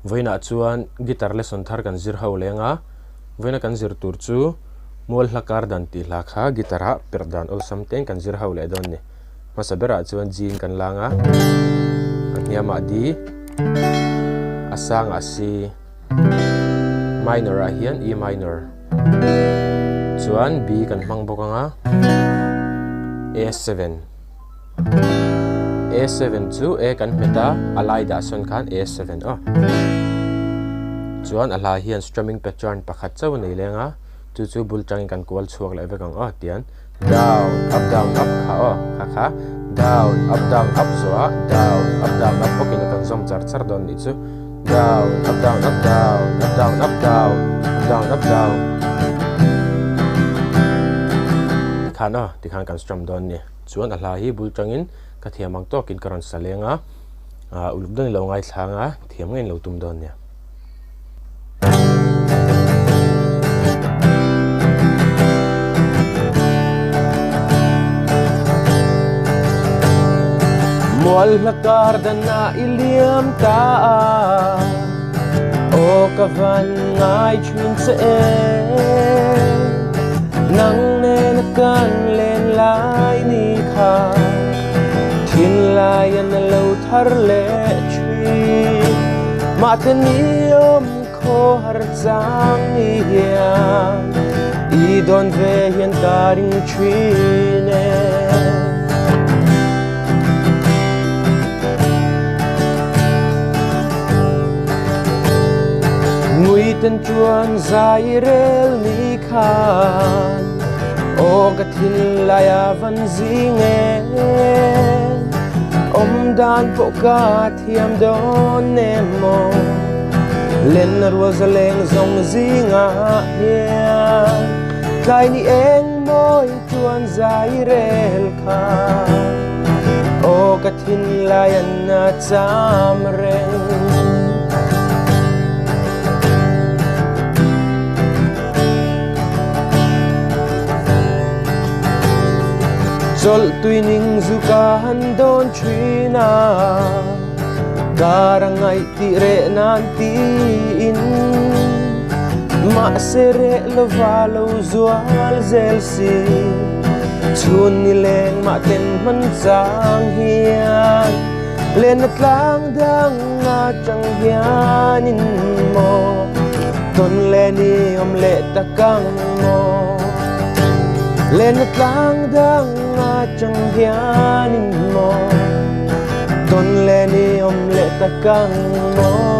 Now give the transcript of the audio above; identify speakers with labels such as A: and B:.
A: voina chuan guitar lesson thar kan zir ho lenga voina kan zir tur chu mol hlakar dan ti hlakha gitara perdan ol something kan zir ho le don ni masabera chuan jin kan langa aniama di asang asi minor a hian E minor chuan B kan hmang bawk anga A7 chu A kan meta alai da son khan A7 chuan ala hian strumming pattern pakhat chaw nei lenga chu bul tang kan kwal chuak la vekang tian down up kha kha down up zo down up pokin kan zom char don ni chu down up down khana tikhan kan strum don ni chuan ala hi bul tangin ka thiamang to kin karon salenga uluk don lo ngai thlanga thiam ngai lo tum don ni mol hlakar dana iliam ta o kavan ngai chin se nang ne na kan len lai ni kha thin lai an lo thar le chi ma tani om kho har chang ni ya I don ve hian karing chi ne ngui ten chuan zai rel ni khan o ka thil laya van zinge om dan po ka thiam don nemo len rosaleng zong zinga hian kai ni eng moi chuan zai rel khan o ka thil laya na cham reng Zol tuining zuka handon trina Karangai tire nanti in Ma sere lovalo zual zelsi Chun nileng maten man sang hian Lenat lang dang nga chang hianin mo Ton leni om le takang mo Lenat lang dang nga chang hianin mo Ton leni om le takang mo